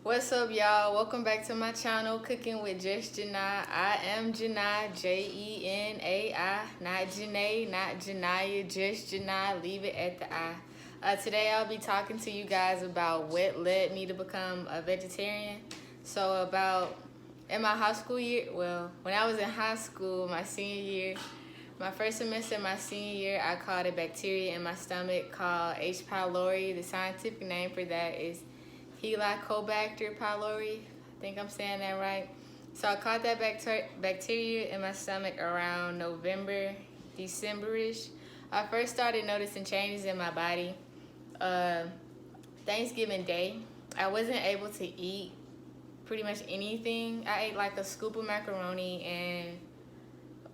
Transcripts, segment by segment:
What's up, y'all? Welcome back to my channel, Cooking with Just Janai. I am Janai, Jenai, not Janae, not Janaya, just Janai. Leave it at the I. Today, I'll be talking to you guys about what led me to become a vegetarian. So, about in my high school year, when I was in high school, my senior year, my first semester of my senior year, I caught a bacteria in my stomach called H. pylori. The scientific name for that is Helicobacter pylori. I think I'm saying that right. So I caught that bacteria in my stomach around November, December-ish. I first started noticing changes in my body. Uh, Thanksgiving Day, I wasn't able to eat pretty much anything. I ate like a scoop of macaroni and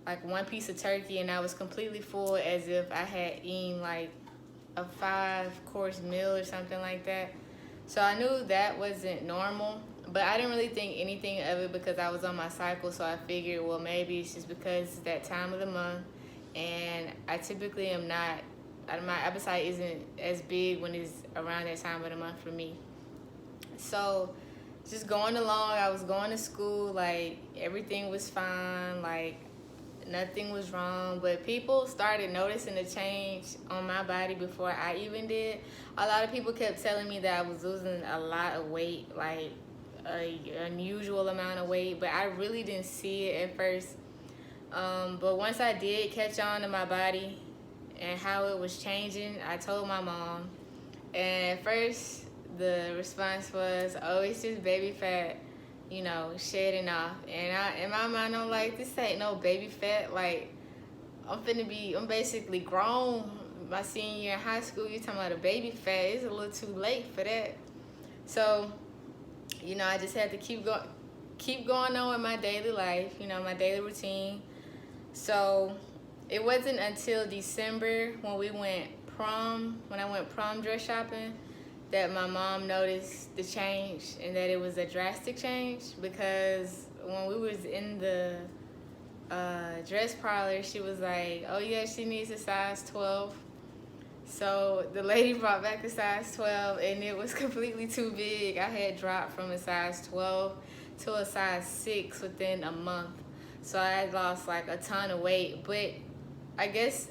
like one piece of turkey, and I was completely full as if I had eaten like a 5-course meal or something like that. So I knew that wasn't normal, but I didn't really think anything of it because I was on my cycle. So I figured, well, maybe it's just because it's that time of the month, and I typically am not. My appetite isn't as big when it's around that time of the month for me. So just going along, I was going to school, like everything was fine, like nothing was wrong, but people started noticing the change on my body before I even did. A lot of people kept telling me that I was losing a lot of weight, like a unusual amount of weight, but I really didn't see it at first. But once I did catch on to my body and how it was changing, I told my mom. And at first, the response was, "Oh, it's just baby fat, shedding off." And in my mind, I'm like, this ain't no baby fat. Like, I'm basically grown. My senior year in high school, you're talking about a baby fat. It's a little too late for that. So, I just had to keep going on with my daily life, my daily routine. So, it wasn't until December when I went prom dress shopping, that my mom noticed the change and that it was a drastic change, because when we was in the dress parlor, she was like, oh yeah, she needs a size 12. So the lady brought back a size 12 and it was completely too big. I had dropped from a size 12 to a size 6 within a month. So I had lost like a ton of weight, but I guess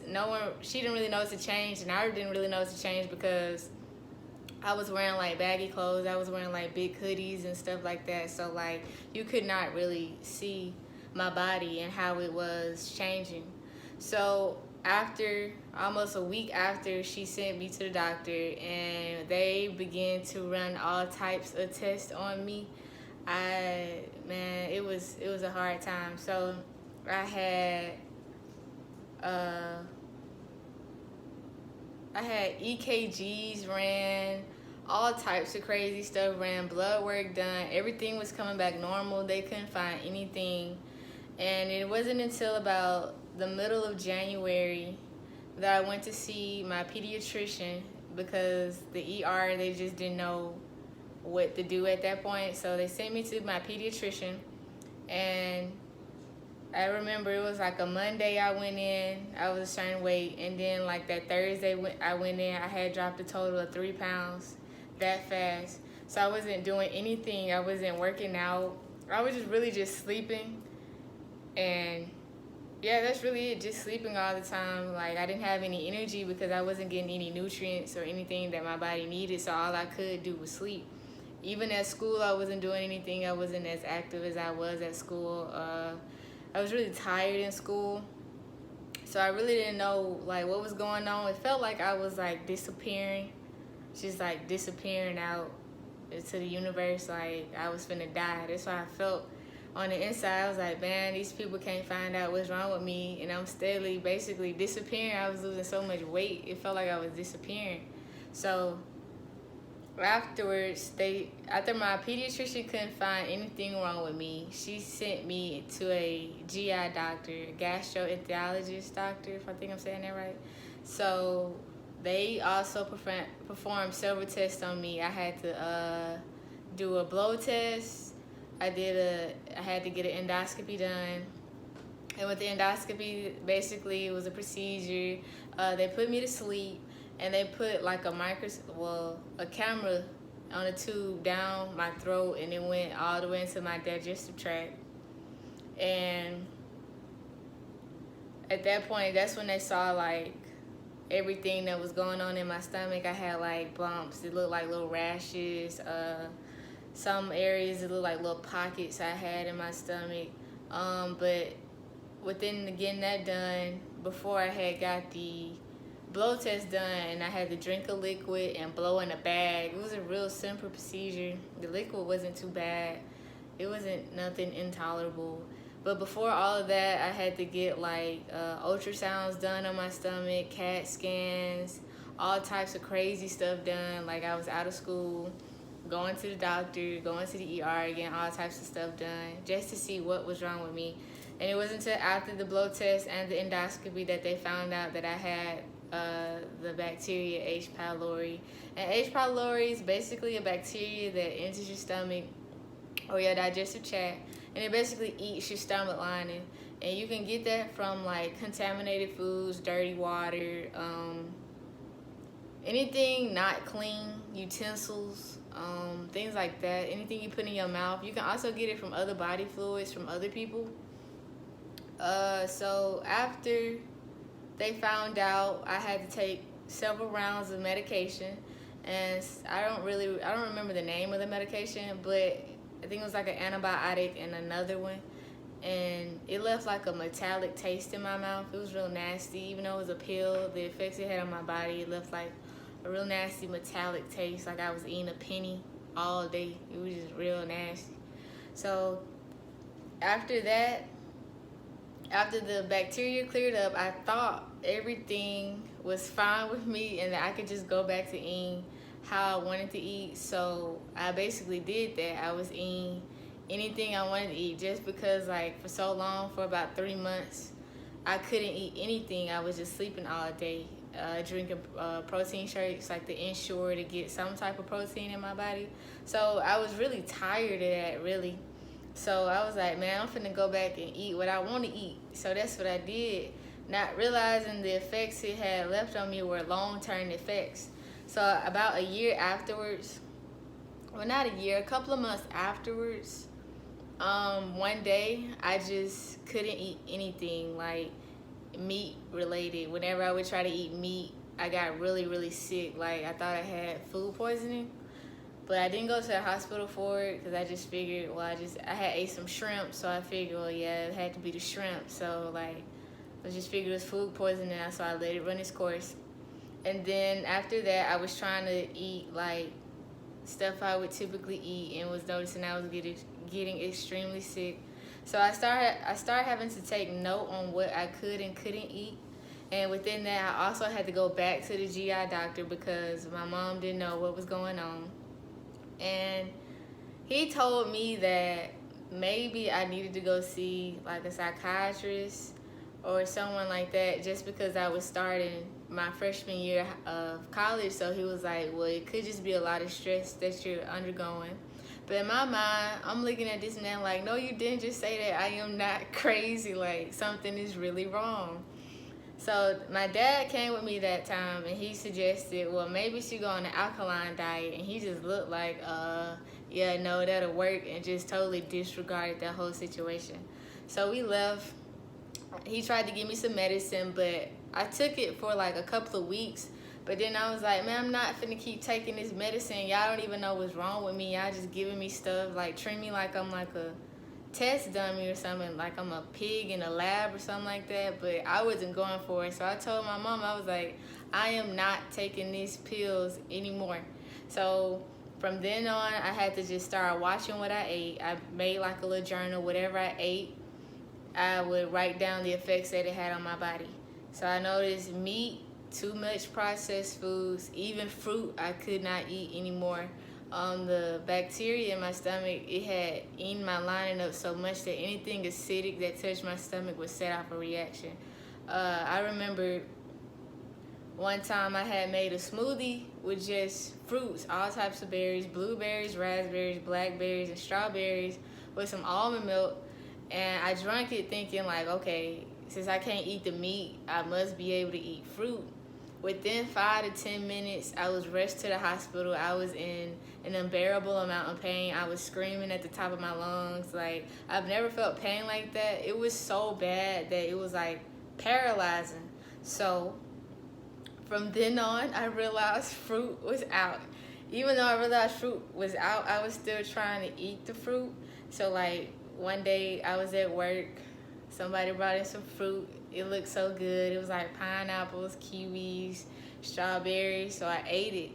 she didn't really notice a change, and I didn't really notice a change because I was wearing like baggy clothes. I was wearing like big hoodies and stuff like that. So like you could not really see my body and how it was changing. So after almost a week after, she sent me to the doctor and they began to run all types of tests on me. It was a hard time. So I had uh I had EKGs ran, all types of crazy stuff ran, blood work done, everything was coming back normal. They couldn't find anything. And it wasn't until about the middle of January that I went to see my pediatrician, because the ER, they just didn't know what to do at that point. So they sent me to my pediatrician, and I remember it was like a Monday I went in, I was a certain weight, and then like that Thursday I went in, I had dropped a total of 3 pounds that fast. So I wasn't doing anything, I wasn't working out, I was just sleeping, and yeah, that's really it, just sleeping all the time. Like I didn't have any energy because I wasn't getting any nutrients or anything that my body needed, so all I could do was sleep. Even at school, I wasn't doing anything, I wasn't as active as I was at school. I was really tired in school, so I really didn't know like what was going on. It felt like I was like disappearing, just like disappearing out into the universe, like I was finna die. That's why I felt on the inside. I was like, man, these people can't find out what's wrong with me, and I'm steadily basically disappearing. I was losing so much weight, it felt like I was disappearing. So afterwards, after my pediatrician couldn't find anything wrong with me, she sent me to a GI doctor, gastroenterologist doctor, if I think I'm saying that right. So they also performed several tests on me. I had to do a blow test. I had to get an endoscopy done. And with the endoscopy, basically it was a procedure. They put me to sleep, and they put like a camera on a tube down my throat, and it went all the way into my digestive tract. And at that point, that's when they saw like everything that was going on in my stomach. I had like bumps. It looked like little rashes. Some areas it looked like little pockets I had in my stomach. But within getting that done, before I had got the blow test done, and I had to drink a liquid and blow in a bag. It was a real simple procedure. The liquid wasn't too bad. It wasn't nothing intolerable. But before all of that, I had to get like ultrasounds done on my stomach, CAT scans, all types of crazy stuff done. Like I was out of school, going to the doctor, going to the ER, getting all types of stuff done just to see what was wrong with me. And it wasn't until after the blood test and the endoscopy that they found out that I had the bacteria H. pylori. And H. pylori is basically a bacteria that enters your stomach or your digestive tract, and it basically eats your stomach lining. And you can get that from like contaminated foods, dirty water, anything not clean, utensils, things like that, anything you put in your mouth. You can also get it from other body fluids from other people. So after they found out, I had to take several rounds of medication, and I don't remember the name of the medication, but I think it was like an antibiotic and another one, and it left like a metallic taste in my mouth. It was real nasty. Even though it was a pill, the effects it had on my body, it left like a real nasty metallic taste, like I was eating a penny all day. It was just real nasty. So after that, after the bacteria cleared up, I thought everything was fine with me and that I could just go back to eating how I wanted to eat. So I basically did that. I was eating anything I wanted to eat, just because like for so long, for about 3 months, I couldn't eat anything. I was just sleeping all day, drinking protein shakes like the Ensure to get some type of protein in my body. So I was really tired of that, really. So I was like, man, I'm finna go back and eat what I want to eat. So that's what I did, not realizing the effects it had left on me were long-term effects. So about a year afterwards, well, not a year, a couple of months afterwards, one day I just couldn't eat anything like meat related. Whenever I would try to eat meat, I got really, really sick. Like I thought I had food poisoning. But I didn't go to the hospital for it because I just figured, well, I had ate some shrimp, so I figured, well, yeah, it had to be the shrimp. So, like, I just figured it was food poisoning, so I let it run its course. And then after that, I was trying to eat, like, stuff I would typically eat, and was noticing I was getting extremely sick. So I started having to take note on what I could and couldn't eat. And within that, I also had to go back to the GI doctor because my mom didn't know what was going on. And he told me that maybe I needed to go see like a psychiatrist or someone like that, just because I was starting my freshman year of college. So he was like, well, it could just be a lot of stress that you're undergoing. But in my mind, I'm looking at this man like, no, you didn't just say that. I am not crazy. Like, something is really wrong. So my dad came with me that time, and he suggested, well, maybe she go on an alkaline diet. And he just looked like, yeah, no, that'll work, and just totally disregarded that whole situation. So we left. He tried to give me some medicine, but I took it for like a couple of weeks. But then I was like, man, I'm not finna keep taking this medicine. Y'all don't even know what's wrong with me. Y'all just giving me stuff, like treat me like I'm like a test dummy or something, like I'm a pig in a lab or something like that. But I wasn't going for it. So I told my mom, I was like, I am not taking these pills anymore. So from then on, I had to just start watching what I ate. I made like a little journal. Whatever I ate, I would write down the effects that it had on my body. So I noticed meat, too much processed foods, even fruit I could not eat anymore. The bacteria in my stomach, it had eaten my lining up so much that anything acidic that touched my stomach would set off a reaction. I remember one time I had made a smoothie with just fruits, all types of berries, blueberries, raspberries, blackberries, and strawberries with some almond milk. And I drank it thinking like, okay, since I can't eat the meat, I must be able to eat fruit. Within 5 to 10 minutes, I was rushed to the hospital. I was in an unbearable amount of pain. I was screaming at the top of my lungs. Like, I've never felt pain like that. It was so bad that it was like paralyzing. So from then on, I realized fruit was out. Even though I realized fruit was out, I was still trying to eat the fruit. So like one day I was at work, somebody brought in some fruit. It looked so good. It was like pineapples, kiwis, strawberries. So I ate it,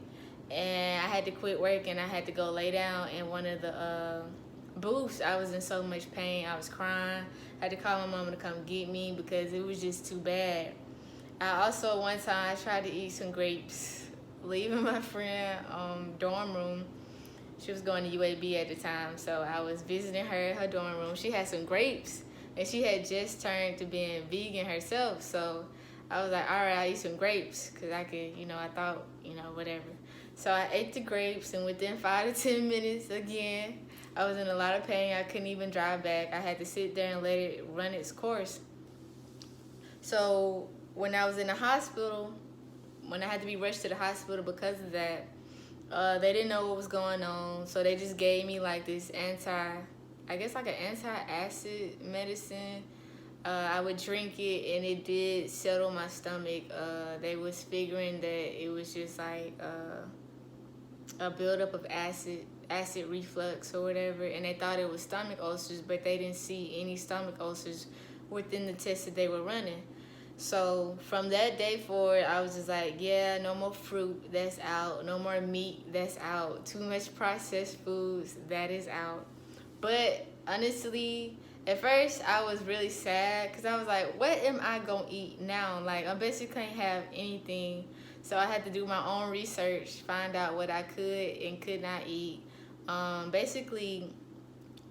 and I had to quit work and I had to go lay down in one of the booths. I was in so much pain. I was crying. I had to call my mama to come get me because it was just too bad. I also one time I tried to eat some grapes, leaving my friend dorm room. She was going to UAB at the time, so I was visiting her at her dorm room. She had some grapes, and she had just turned to being vegan herself. So I was like, all right, I'll eat some grapes because I could, I thought, whatever. So I ate the grapes, and within 5 to 10 minutes, again, I was in a lot of pain. I couldn't even drive back. I had to sit there and let it run its course. So when I was in the hospital, when I had to be rushed to the hospital because of that, they didn't know what was going on, so they just gave me like this I guess like an anti-acid medicine. I would drink it, and it did settle my stomach. They was figuring that it was just like a buildup of acid reflux or whatever, and they thought it was stomach ulcers, but they didn't see any stomach ulcers within the tests that they were running. So from that day forward, I was just like, yeah, no more fruit, that's out. No more meat, that's out. Too much processed foods, that is out. But honestly, at first I was really sad because I was like, what am I going to eat now? Like, I basically can't have anything. So I had to do my own research, find out what I could and could not eat. Basically,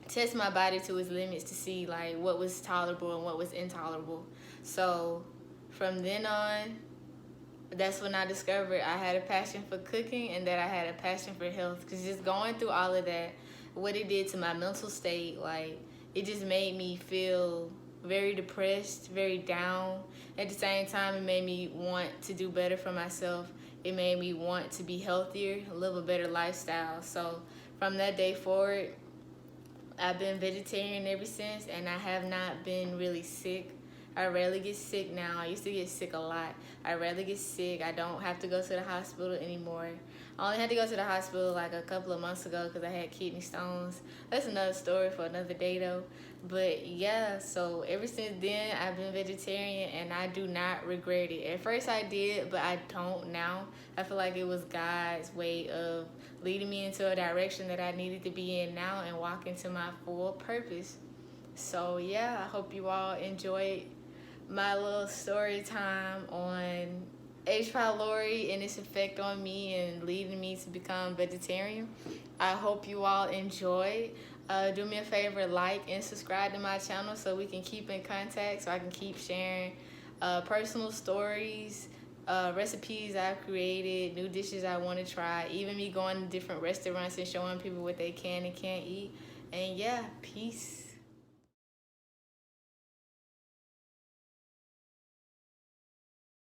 test my body to its limits to see like what was tolerable and what was intolerable. So from then on, that's when I discovered I had a passion for cooking and that I had a passion for health. Because just going through all of that, what it did to my mental state, like, it just made me feel very depressed, very down. At the same time, it made me want to do better for myself. It made me want to be healthier, live a better lifestyle. So from that day forward, I've been vegetarian ever since, and I have not been really sick. I rarely get sick now. I used to get sick a lot. I rarely get sick. I don't have to go to the hospital anymore. I only had to go to the hospital like a couple of months ago because I had kidney stones. That's another story for another day though. But yeah, so ever since then, I've been vegetarian, and I do not regret it. At first I did, but I don't now. I feel like it was God's way of leading me into a direction that I needed to be in now and walk into my full purpose. So yeah, I hope you all enjoyed my little story time on H. pylori and its effect on me and leading me to become vegetarian. I hope you all enjoyed. Do me a favor, like and subscribe to my channel so we can keep in contact, so I can keep sharing personal stories, recipes I've created, new dishes I want to try, even me going to different restaurants and showing people what they can and can't eat. And yeah, peace.